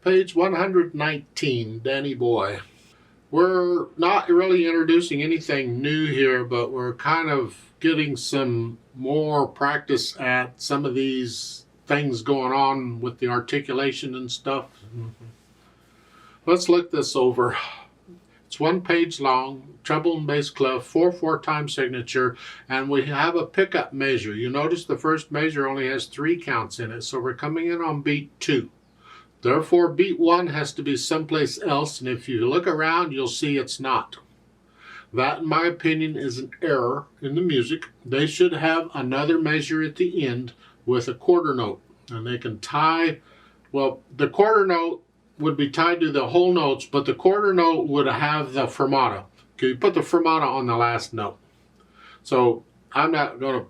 Page 119, Danny Boy. We're not really introducing anything new here, but we're kind of getting some more practice at some of these things going on with the articulation and stuff. Let's look this over. It's 1 page long, treble and bass clef, 4/4 time signature, and we have a pickup measure. You notice the first measure only has 3 counts in it, so we're coming in on beat 2. Therefore, beat 1 has to be someplace else, and if you look around, you'll see it's not. That, in my opinion, is an error in the music. They should have another measure at the end with a quarter note, and they can tie, well, the quarter note would be tied to the whole notes, but the quarter note would have the fermata. Okay, you put the fermata on the last note. So I'm not going to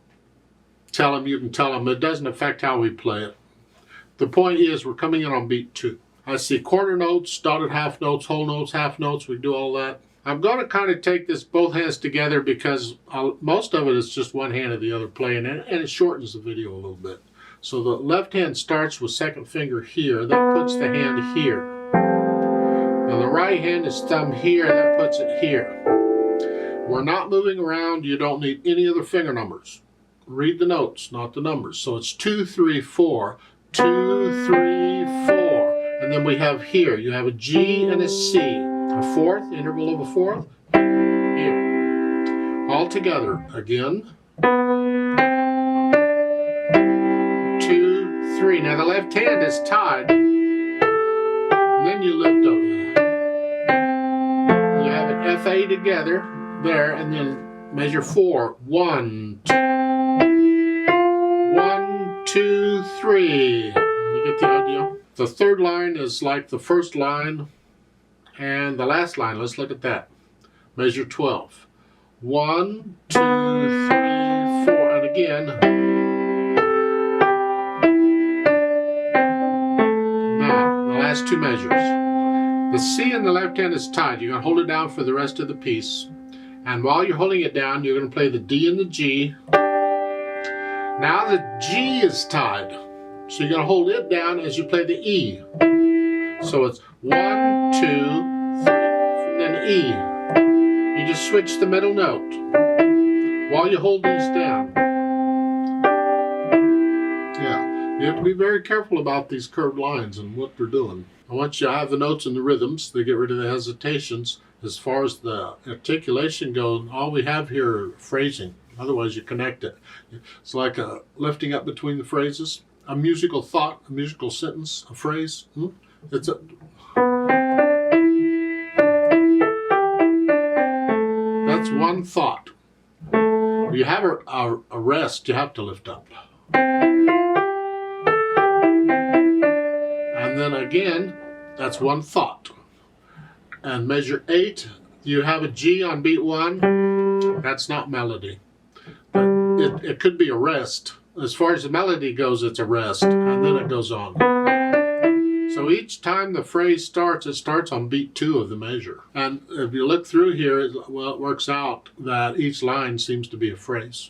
tell them, you can tell them, it doesn't affect how we play it. The point is we're coming in on beat 2. I see quarter notes, dotted half notes, whole notes, half notes, we do all that. I'm going to kind of take this both hands together because most of it is just one hand or the other playing, and it shortens the video a little bit. So the left hand starts with second finger here. That puts the hand here. Now the right hand is thumb here. That puts it here. We're not moving around. You don't need any other finger numbers. Read the notes, not the numbers. So it's 2, 3, 4. 2, 3, 4. And then we have here, you have a G and a C. A fourth, interval of a fourth. Here. All together. Again. 2, 3. Now the left hand is tied. And then you lift up. You have an FA together there, and then measure 4. 1, 2. 1, 2, 3. You get the idea? The third line is like the first line and the last line. Let's look at that. Measure 12. 1, 2, 3, 4. And again. Last 2 measures. The C in the left hand is tied. You're going to hold it down for the rest of the piece. And while you're holding it down, you're going to play the D and the G. Now the G is tied. So you're going to hold it down as you play the E. So it's 1, 2, 3, and then E. You just switch the middle note while you hold these down. You have to be very careful about these curved lines and what they're doing. I want you to have the notes and the rhythms. They get rid of the hesitations. As far as the articulation goes, all we have here are phrasing. Otherwise, you connect it. It's like a lifting up between the phrases. A musical thought, a musical sentence, a phrase. It's a... That's one thought. You have a rest, you have to lift up. And then again, that's one thought. And measure 8, you have a G on beat 1. That's not melody. But it could be a rest. As far as the melody goes, it's a rest. And then it goes on. So each time the phrase starts, it starts on beat 2 of the measure. And if you look through here, well, it works out that each line seems to be a phrase.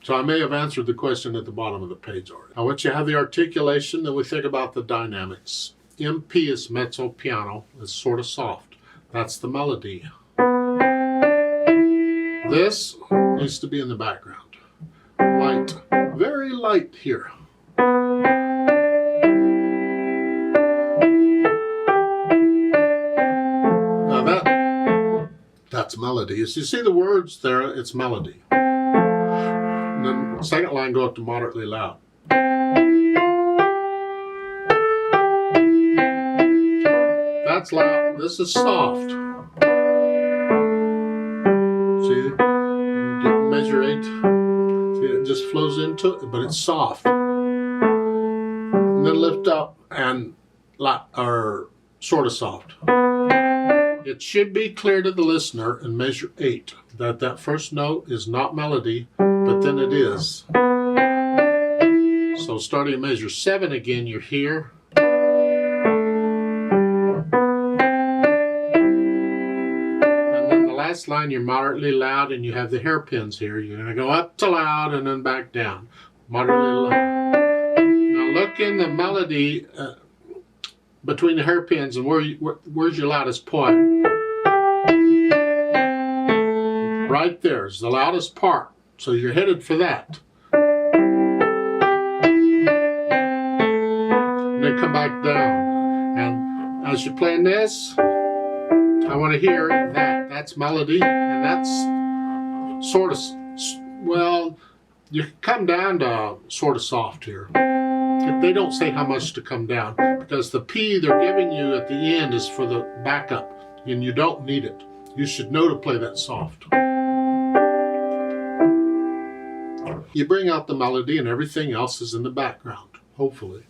So I may have answered the question at the bottom of the page already. I want you to have the articulation, then we think about the dynamics. MP is mezzo piano. It's sort of soft. That's the melody. This needs to be in the background. Light. Very light here. Now that's melody. As you see the words there, it's melody. And then the second line go up to moderately loud. That's loud. This is soft. See, you get measure 8. See, it just flows into it, but it's soft. And then lift up and sort of soft. It should be clear to the listener in measure 8 that first note is not melody, but then it is. So starting at measure 7 again, you're here. And then the last line, you're moderately loud, and you have the hairpins here. You're going to go up to loud and then back down. Moderately loud. Now look in the melody between the hairpins and where's your loudest point. Right there is the loudest part. So you're headed for that. And then come back down. And as you're playing this, I want to hear that. That's melody, and that's sort of, well, you can come down to sort of soft here. They don't say how much to come down, because the P they're giving you at the end is for the backup, and you don't need it. You should know to play that soft. You bring out the melody and everything else is in the background, hopefully.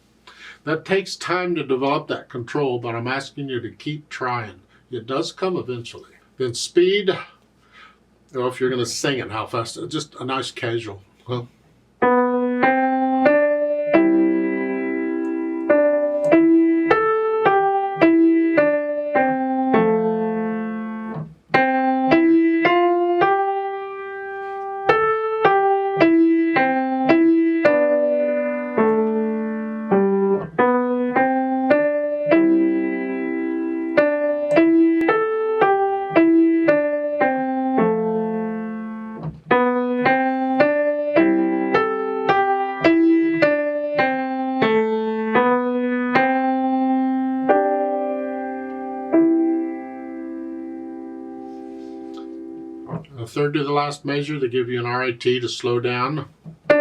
That takes time to develop that control, but I'm asking you to keep trying. It does come eventually. Then speed, or if you're going to sing it, how fast, just a nice casual. Huh? The third to the last measure, they give you an RIT to slow down. So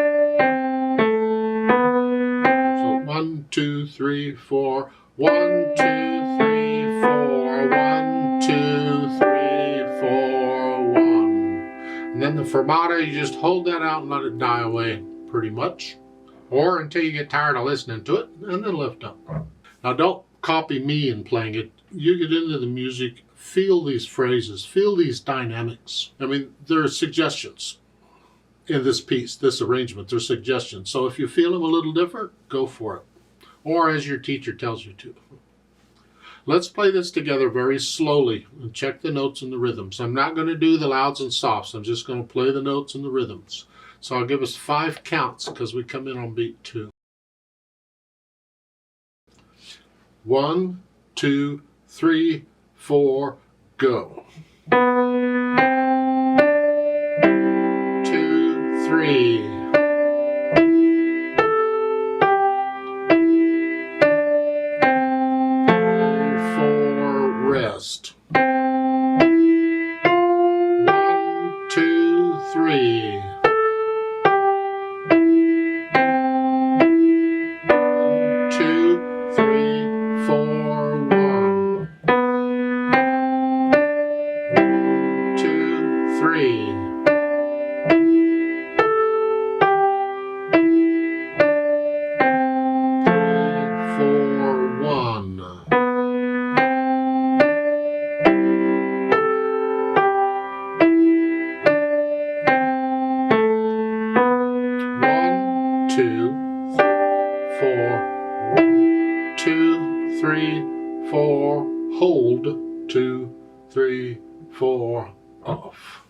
1, 2, 3, 4. 1, 2, 3, 4. 1, 2, 3, 4, 1. And then the fermata, you just hold that out and let it die away, pretty much. Or until you get tired of listening to it, and then lift up. Now don't copy me in playing it. You get into the music, feel these phrases, feel these dynamics. I mean, there are suggestions in this piece, this arrangement. There's suggestions. So if you feel them a little different, go for it. Or as your teacher tells you to. Let's play this together very slowly and check the notes and the rhythms. I'm not going to do the louds and softs. I'm just going to play the notes and the rhythms. So I'll give us 5 counts because we come in on beat 2. 1, 2, 3, 4, go. 2, 3. 4, rest. 1, 2, 3. 2, 3, 4, 1. 2, 3. 4, 1. 1, 2, 4. 2, 3, 4. Hold. 2, 3, 4. Off.